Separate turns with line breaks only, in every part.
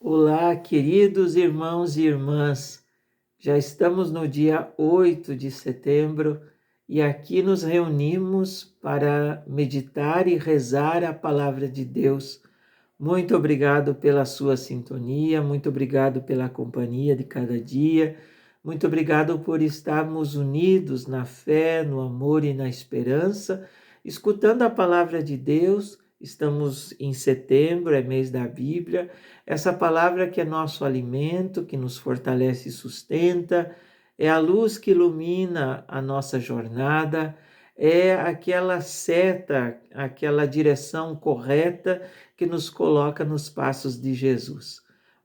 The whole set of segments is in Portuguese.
Olá, queridos irmãos e irmãs. Já estamos no dia 8 de setembro e aqui nos reunimos para meditar e rezar a palavra de Deus. Muito obrigado pela sua sintonia, muito obrigado pela companhia de cada dia, muito obrigado por estarmos unidos na fé, no amor e na esperança, escutando a palavra de Deus. Estamos em setembro, é mês da Bíblia, essa palavra que é nosso alimento, que nos fortalece e sustenta, é a luz que ilumina a nossa jornada, é aquela seta, aquela direção correta que nos coloca nos passos de Jesus.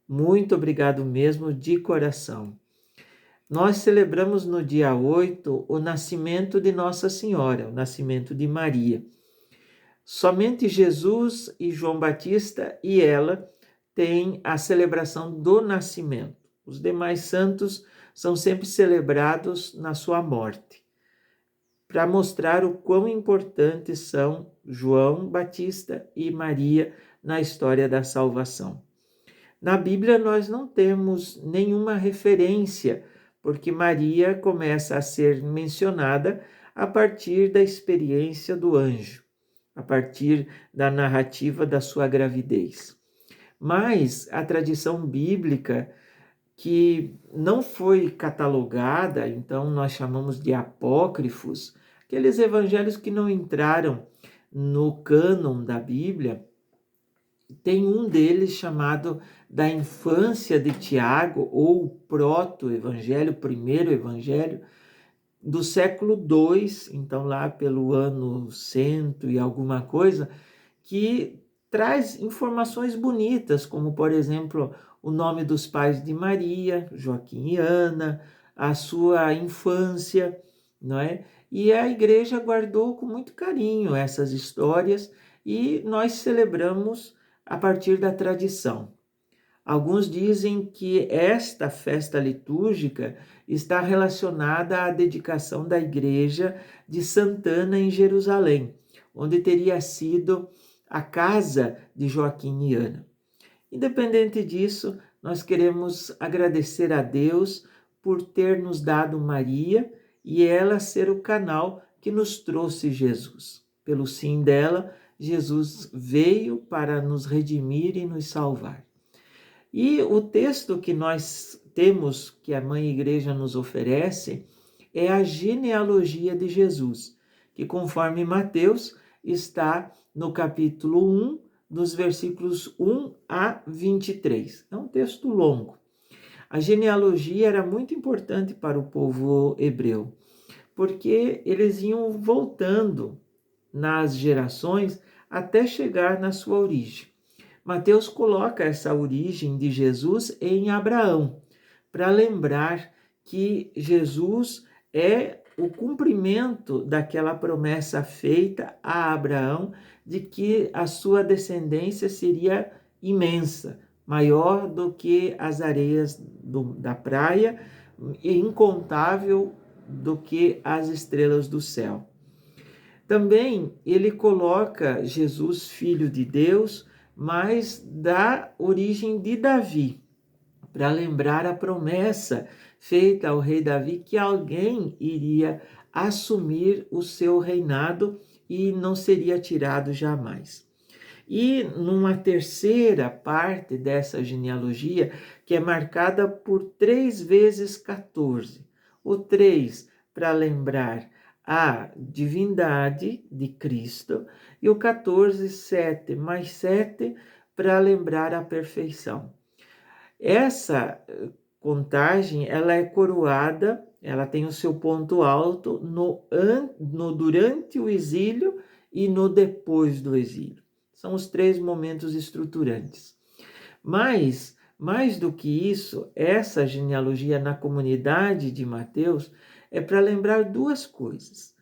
Muito obrigado mesmo de coração. Nós celebramos no dia 8 o nascimento de Nossa Senhora, o nascimento de Maria. Somente Jesus e João Batista e ela têm a celebração do nascimento. Os demais santos são sempre celebrados na sua morte, para mostrar o quão importantes são João Batista e Maria na história da salvação. Na Bíblia nós não temos nenhuma referência, porque Maria começa a ser mencionada a partir da experiência do anjo, a partir da narrativa da sua gravidez. Mas a tradição bíblica, que não foi catalogada, então nós chamamos de apócrifos, aqueles evangelhos que não entraram no cânon da Bíblia, tem um deles chamado da infância de Tiago, ou proto-evangelho, primeiro evangelho, do século II, então lá pelo ano 100 e alguma coisa, que traz informações bonitas, como por exemplo o nome dos pais de Maria, Joaquim e Ana, a sua infância, não é? E a igreja guardou com muito carinho essas histórias e nós celebramos a partir da tradição. Alguns dizem que esta festa litúrgica está relacionada à dedicação da igreja de Santana em Jerusalém, onde teria sido a casa de Joaquim e Ana. Independente disso, nós queremos agradecer a Deus por ter nos dado Maria e ela ser o canal que nos trouxe Jesus. Pelo sim dela, Jesus veio para nos redimir e nos salvar. E o texto que nós temos, que a Mãe Igreja nos oferece, é a genealogia de Jesus, que conforme Mateus está no capítulo 1, dos versículos 1 a 23. É um texto longo. A genealogia era muito importante para o povo hebreu, porque eles iam voltando nas gerações até chegar na sua origem. Mateus coloca essa origem de Jesus em Abraão, para lembrar que Jesus é o cumprimento daquela promessa feita a Abraão de que a sua descendência seria imensa, maior do que as areias da praia e incontável do que as estrelas do céu. Também ele coloca Jesus, filho de Deus, mas da origem de Davi, para lembrar a promessa feita ao rei Davi que alguém iria assumir o seu reinado e não seria tirado jamais. E numa terceira parte dessa genealogia, que é marcada por 3 vezes 14, o 3 para lembrar a divindade de Cristo e o 14, 7 mais 7 para lembrar a perfeição. Essa contagem, ela é coroada, ela tem o seu ponto alto no durante o exílio e no depois do exílio. São os 3 momentos estruturantes. Mas, mais do que isso, essa genealogia na comunidade de Mateus é para lembrar 2 coisas.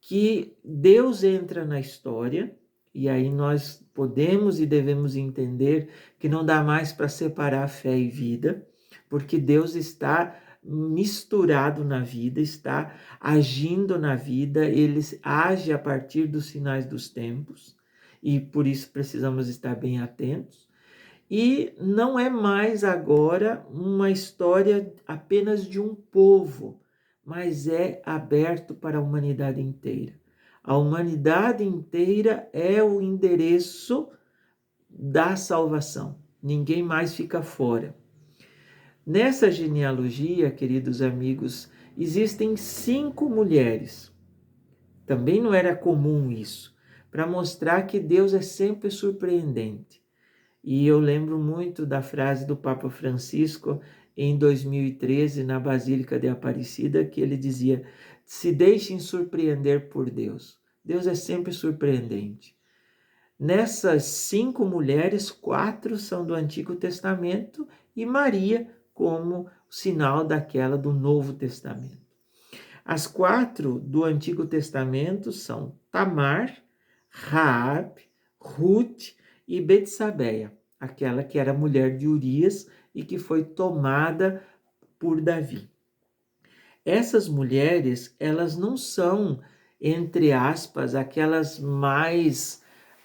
Que Deus entra na história, e aí nós podemos e devemos entender que não dá mais para separar fé e vida, porque Deus está misturado na vida, está agindo na vida, ele age a partir dos sinais dos tempos, e por isso precisamos estar bem atentos. E não é mais agora uma história apenas de um povo, mas é aberto para a humanidade inteira. A humanidade inteira é o endereço da salvação. Ninguém mais fica fora. Nessa genealogia, queridos amigos, existem 5 mulheres. Também não era comum isso, para mostrar que Deus é sempre surpreendente. E eu lembro muito da frase do Papa Francisco em 2013, na Basílica de Aparecida, que ele dizia: se deixem surpreender por Deus. Deus é sempre surpreendente. Nessas 5 mulheres, 4 são do Antigo Testamento e Maria como sinal daquela do Novo Testamento. As 4 do Antigo Testamento são Tamar, Raabe, Ruth e Betsabeia, aquela que era mulher de Urias e que foi tomada por Davi. Essas mulheres, elas não são, entre aspas, aquelas mais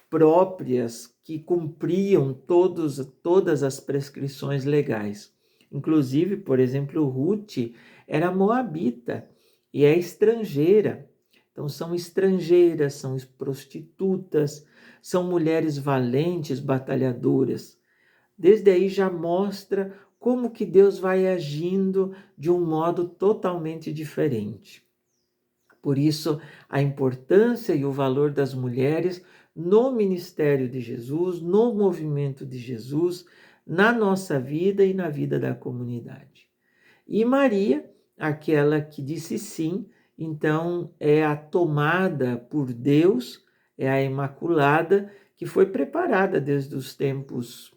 próprias que cumpriam todas as prescrições legais. Inclusive, por exemplo, Ruth era moabita e é estrangeira. Então, são estrangeiras, são prostitutas, são mulheres valentes, batalhadoras. Desde aí já mostra como que Deus vai agindo de um modo totalmente diferente. Por isso, a importância e o valor das mulheres no ministério de Jesus, no movimento de Jesus, na nossa vida e na vida da comunidade. E Maria, aquela que disse sim, então é a tomada por Deus, é a Imaculada, que foi preparada desde os tempos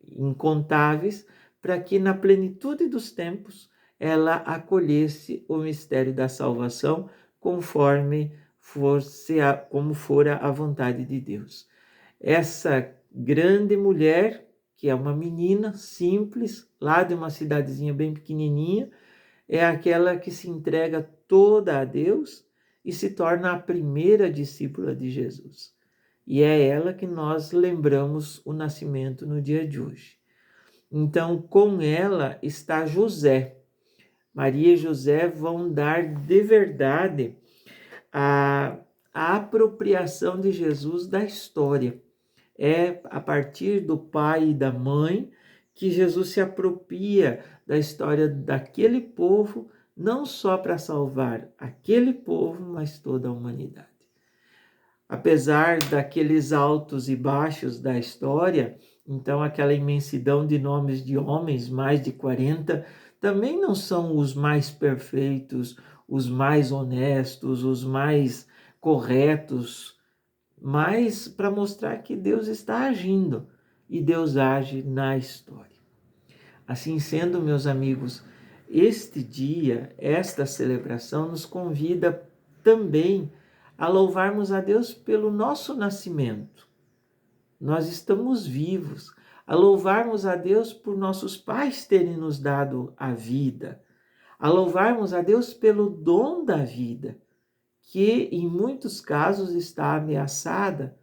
incontáveis para que na plenitude dos tempos ela acolhesse o mistério da salvação conforme como fora a vontade de Deus. Essa grande mulher, que é uma menina simples, lá de uma cidadezinha bem pequenininha, é aquela que se entrega toda a Deus e se torna a primeira discípula de Jesus. E é ela que nós lembramos o nascimento no dia de hoje. Então, com ela está José. Maria e José vão dar de verdade a apropriação de Jesus da história. É a partir do pai e da mãe que Jesus se apropria da história daquele povo, não só para salvar aquele povo, mas toda a humanidade. Apesar daqueles altos e baixos da história, então aquela imensidão de nomes de homens, mais de 40, também não são os mais perfeitos, os mais honestos, os mais corretos, mas para mostrar que Deus está agindo e Deus age na história. Assim sendo, meus amigos, este dia, esta celebração nos convida também a louvarmos a Deus pelo nosso nascimento. Nós estamos vivos, a louvarmos a Deus por nossos pais terem nos dado a vida, a louvarmos a Deus pelo dom da vida, que em muitos casos está ameaçada,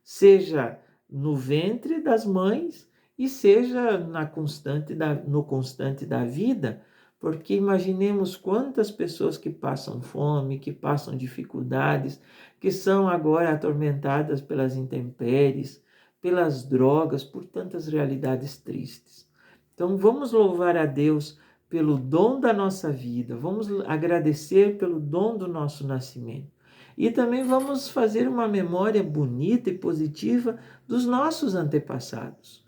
seja no ventre das mães e seja no constante da vida, porque imaginemos quantas pessoas que passam fome, que passam dificuldades, que são agora atormentadas pelas intempéries, pelas drogas, por tantas realidades tristes. Então vamos louvar a Deus pelo dom da nossa vida, vamos agradecer pelo dom do nosso nascimento. E também vamos fazer uma memória bonita e positiva dos nossos antepassados.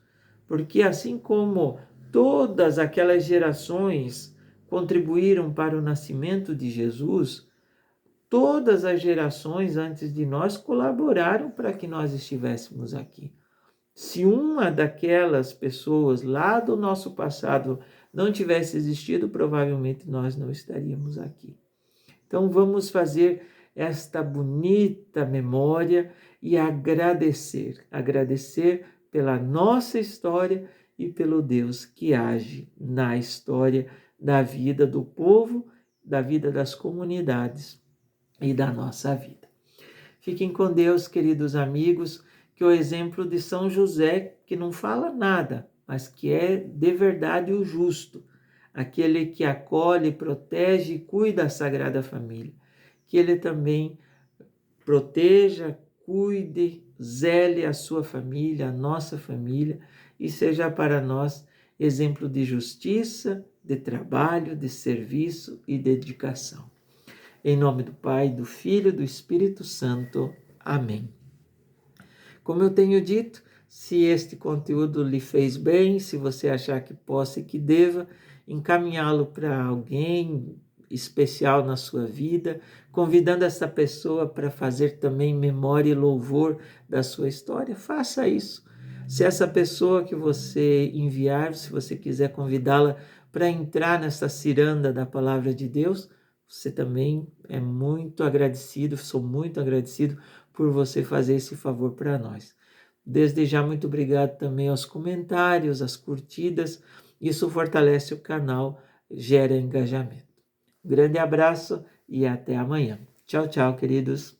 Porque assim como todas aquelas gerações contribuíram para o nascimento de Jesus, todas as gerações antes de nós colaboraram para que nós estivéssemos aqui. Se uma daquelas pessoas lá do nosso passado não tivesse existido, provavelmente nós não estaríamos aqui. Então vamos fazer esta bonita memória e agradecer pela nossa história e pelo Deus que age na história da vida do povo, da vida das comunidades e da nossa vida. Fiquem com Deus, queridos amigos, que o exemplo de São José, que não fala nada, mas que é de verdade o justo, aquele que acolhe, protege e cuida da Sagrada Família. Que ele também proteja, cuide, zele a sua família, a nossa família, e seja para nós exemplo de justiça, de trabalho, de serviço e dedicação. Em nome do Pai, do Filho e do Espírito Santo. Amém. Como eu tenho dito, se este conteúdo lhe fez bem, se você achar que possa e que deva, encaminhá-lo para alguém especial na sua vida, convidando essa pessoa para fazer também memória e louvor da sua história, faça isso. Se essa pessoa que você enviar, se você quiser convidá-la para entrar nessa ciranda da palavra de Deus, você também é muito agradecido, sou muito agradecido por você fazer esse favor para nós. Desde já, muito obrigado também aos comentários, às curtidas. Isso fortalece o canal, gera engajamento. Grande abraço e até amanhã. Tchau, tchau, queridos.